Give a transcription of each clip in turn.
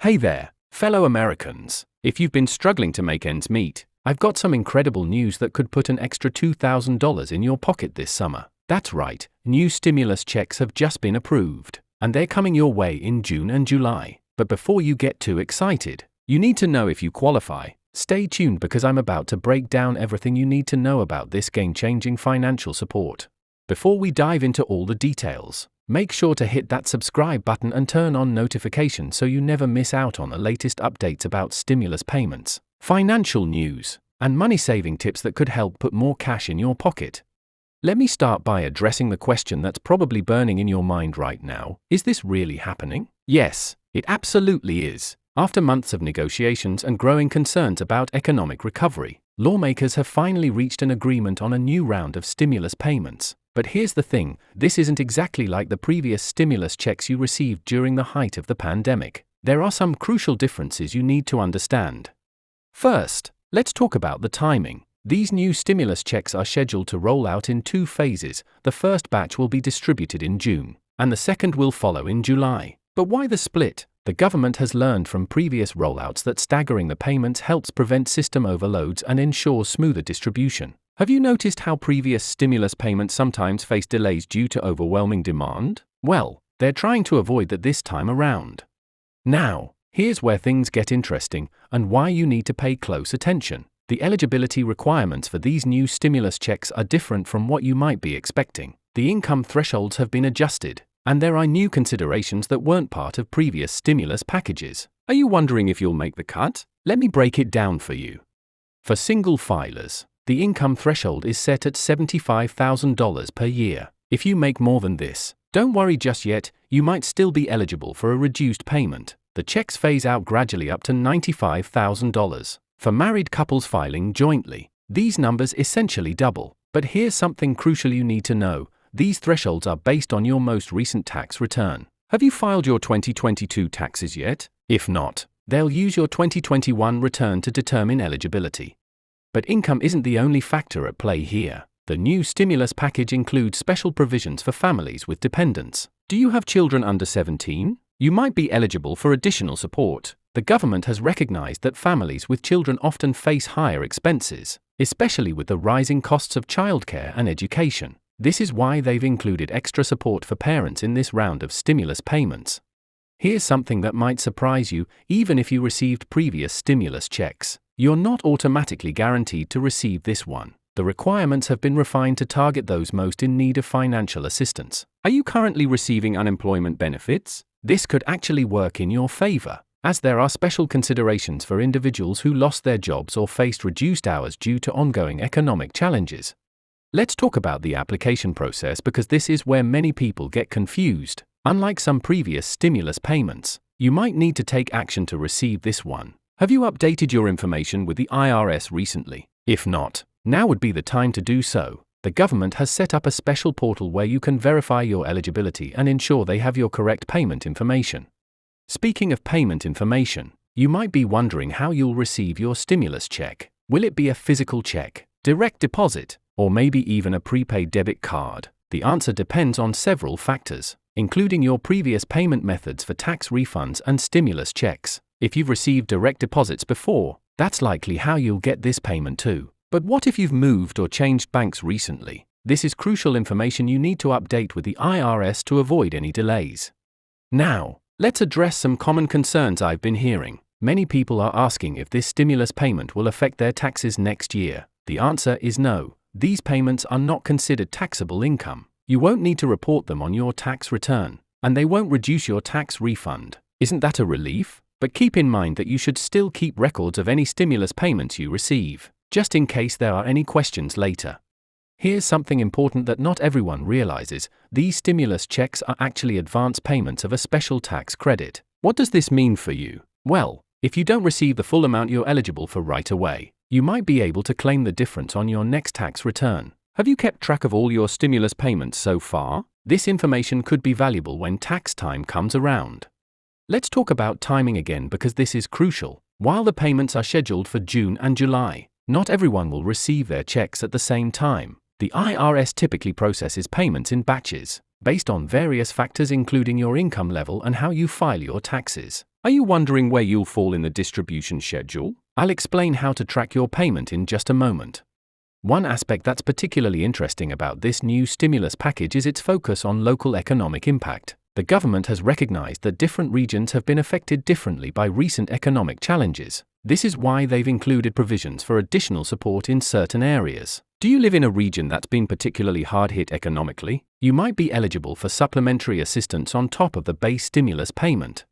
Hey there, fellow Americans. If you've been struggling to make ends meet, I've got some incredible news that could put an extra $2,000 in your pocket this summer. That's right, new stimulus checks have just been approved, and they're coming your way in June and July. But before you get too excited, you need to know if you qualify. Stay tuned because I'm about to break down everything you need to know about this game-changing financial support. Before we dive into all the details, make sure to hit that subscribe button and turn on notifications so you never miss out on the latest updates about stimulus payments, financial news, and money-saving tips that could help put more cash in your pocket. Let me start by addressing the question that's probably burning in your mind right now. Is this really happening? Yes, it absolutely is. After months of negotiations and growing concerns about economic recovery, lawmakers have finally reached an agreement on a new round of stimulus payments. But here's the thing, this isn't exactly like the previous stimulus checks you received during the height of the pandemic. There are some crucial differences you need to understand. First, let's talk about the timing. These new stimulus checks are scheduled to roll out in two phases. The first batch will be distributed in June, and the second will follow in July. But why the split? The government has learned from previous rollouts that staggering the payments helps prevent system overloads and ensures smoother distribution. Have you noticed how previous stimulus payments sometimes face delays due to overwhelming demand? Well, they're trying to avoid that this time around. Now, here's where things get interesting and why you need to pay close attention. The eligibility requirements for these new stimulus checks are different from what you might be expecting. The income thresholds have been adjusted, and there are new considerations that weren't part of previous stimulus packages. Are you wondering if you'll make the cut? Let me break it down for you. For single filers, the income threshold is set at $75,000 per year. If you make more than this, don't worry just yet, you might still be eligible for a reduced payment. The checks phase out gradually up to $95,000. For married couples filing jointly, these numbers essentially double. But here's something crucial you need to know. These thresholds are based on your most recent tax return. Have you filed your 2022 taxes yet? If not, they'll use your 2021 return to determine eligibility. But income isn't the only factor at play here. The new stimulus package includes special provisions for families with dependents. Do you have children under 17? You might be eligible for additional support. The government has recognized that families with children often face higher expenses, especially with the rising costs of childcare and education. This is why they've included extra support for parents in this round of stimulus payments. Here's something that might surprise you. Even if you received previous stimulus checks, you're not automatically guaranteed to receive this one. The requirements have been refined to target those most in need of financial assistance. Are you currently receiving unemployment benefits? This could actually work in your favor, as there are special considerations for individuals who lost their jobs or faced reduced hours due to ongoing economic challenges. Let's talk about the application process because this is where many people get confused. Unlike some previous stimulus payments, you might need to take action to receive this one. Have you updated your information with the IRS recently? If not, now would be the time to do so. The government has set up a special portal where you can verify your eligibility and ensure they have your correct payment information. Speaking of payment information, you might be wondering how you'll receive your stimulus check. Will it be a physical check, direct deposit, or maybe even a prepaid debit card? The answer depends on several factors, including your previous payment methods for tax refunds and stimulus checks. If you've received direct deposits before, that's likely how you'll get this payment too. But what if you've moved or changed banks recently? This is crucial information you need to update with the IRS to avoid any delays. Now, let's address some common concerns I've been hearing. Many people are asking if this stimulus payment will affect their taxes next year. The answer is no. These payments are not considered taxable income. You won't need to report them on your tax return, and they won't reduce your tax refund. Isn't that a relief? But keep in mind that you should still keep records of any stimulus payments you receive, just in case there are any questions later. Here's something important that not everyone realizes. These stimulus checks are actually advance payments of a special tax credit. What does this mean for you? Well, if you don't receive the full amount you're eligible for right away, you might be able to claim the difference on your next tax return. Have you kept track of all your stimulus payments so far? This information could be valuable when tax time comes around. Let's talk about timing again because this is crucial. While the payments are scheduled for June and July, not everyone will receive their checks at the same time. The IRS typically processes payments in batches, based on various factors including your income level and how you file your taxes. Are you wondering where you'll fall in the distribution schedule? I'll explain how to track your payment in just a moment. One aspect that's particularly interesting about this new stimulus package is its focus on local economic impact. The government has recognized that different regions have been affected differently by recent economic challenges. This is why they've included provisions for additional support in certain areas. Do you live in a region that's been particularly hard hit economically? You might be eligible for supplementary assistance on top of the base stimulus payment.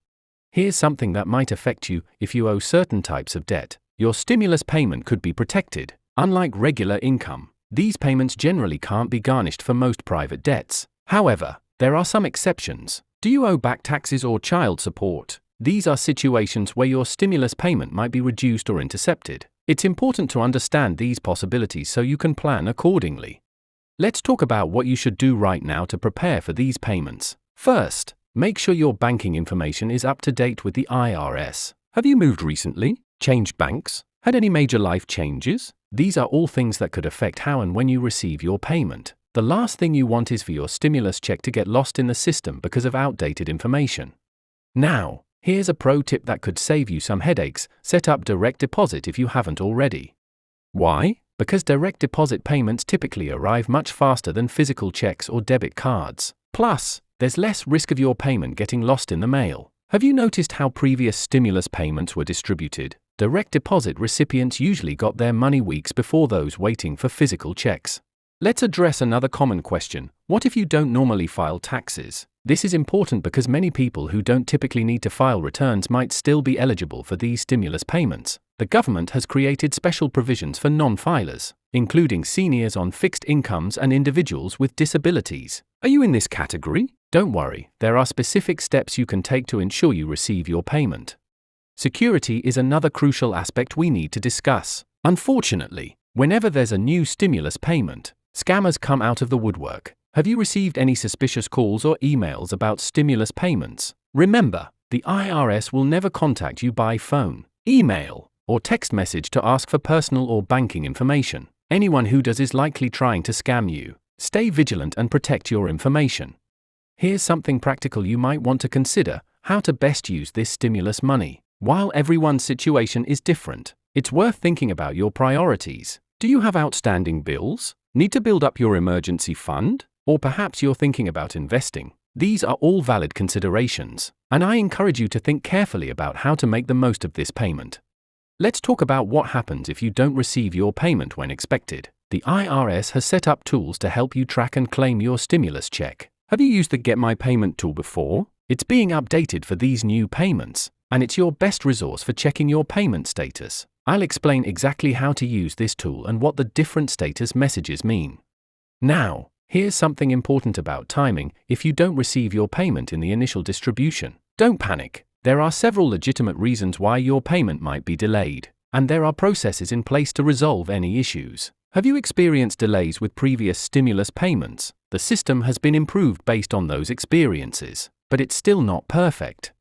Here's something that might affect you if you owe certain types of debt. Your stimulus payment could be protected. Unlike regular income, these payments generally can't be garnished for most private debts. However, there are some exceptions. Do you owe back taxes or child support? These are situations where your stimulus payment might be reduced or intercepted. It's important to understand these possibilities so you can plan accordingly. Let's talk about what you should do right now to prepare for these payments. First, make sure your banking information is up to date with the IRS. Have you moved recently? Changed banks? Had any major life changes? These are all things that could affect how and when you receive your payment. The last thing you want is for your stimulus check to get lost in the system because of outdated information. Now, here's a pro tip that could save you some headaches: set up direct deposit if you haven't already. Why? Because direct deposit payments typically arrive much faster than physical checks or debit cards. Plus, there's less risk of your payment getting lost in the mail. Have you noticed how previous stimulus payments were distributed? Direct deposit recipients usually got their money weeks before those waiting for physical checks. Let's address another common question: what if you don't normally file taxes? This is important because many people who don't typically need to file returns might still be eligible for these stimulus payments. The government has created special provisions for non-filers, including seniors on fixed incomes and individuals with disabilities. Are you in this category? Don't worry, there are specific steps you can take to ensure you receive your payment. Security is another crucial aspect we need to discuss. Unfortunately, whenever there's a new stimulus payment, scammers come out of the woodwork. Have you received any suspicious calls or emails about stimulus payments? Remember, the IRS will never contact you by phone, email, or text message to ask for personal or banking information. Anyone who does is likely trying to scam you. Stay vigilant and protect your information. Here's something practical you might want to consider: how to best use this stimulus money. While everyone's situation is different, it's worth thinking about your priorities. Do you have outstanding bills? Need to build up your emergency fund? Or perhaps you're thinking about investing? These are all valid considerations, and I encourage you to think carefully about how to make the most of this payment. Let's talk about what happens if you don't receive your payment when expected. The IRS has set up tools to help you track and claim your stimulus check. Have you used the Get My Payment tool before? It's being updated for these new payments, and it's your best resource for checking your payment status. I'll explain exactly how to use this tool and what the different status messages mean. Now, here's something important about timing. If you don't receive your payment in the initial distribution, don't panic. There are several legitimate reasons why your payment might be delayed, and there are processes in place to resolve any issues. Have you experienced delays with previous stimulus payments? The system has been improved based on those experiences, but it's still not perfect.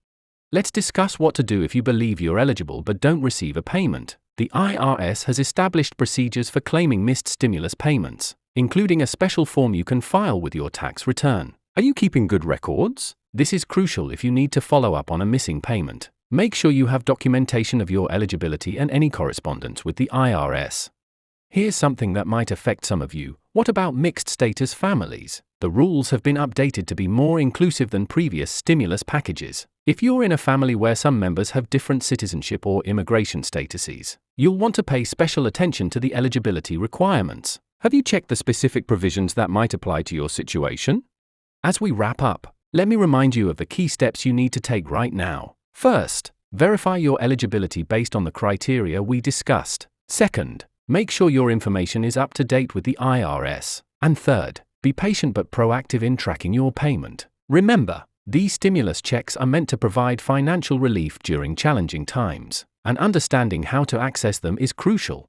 Let's discuss what to do if you believe you're eligible but don't receive a payment. The IRS has established procedures for claiming missed stimulus payments, including a special form you can file with your tax return. Are you keeping good records? This is crucial if you need to follow up on a missing payment. Make sure you have documentation of your eligibility and any correspondence with the IRS. Here's something that might affect some of you. What about mixed status families? The rules have been updated to be more inclusive than previous stimulus packages. If you're in a family where some members have different citizenship or immigration statuses, you'll want to pay special attention to the eligibility requirements. Have you checked the specific provisions that might apply to your situation? As we wrap up, let me remind you of the key steps you need to take right now. First, verify your eligibility based on the criteria we discussed. Second, make sure your information is up to date with the IRS. And third, be patient but proactive in tracking your payment. Remember, these stimulus checks are meant to provide financial relief during challenging times, and understanding how to access them is crucial.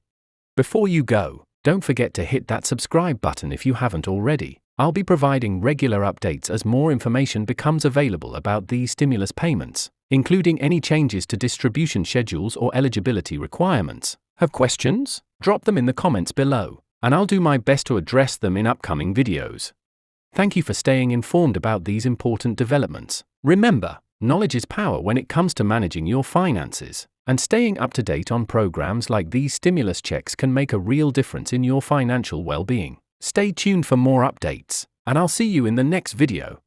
Before you go, don't forget to hit that subscribe button if you haven't already. I'll be providing regular updates as more information becomes available about these stimulus payments, including any changes to distribution schedules or eligibility requirements. Have questions? Drop them in the comments below, and I'll do my best to address them in upcoming videos. Thank you for staying informed about these important developments. Remember, Knowledge is power when it comes to managing your finances, and staying up to date on programs like these stimulus checks can make a real difference in your financial well-being. Stay tuned for more updates, and I'll see you in the next video.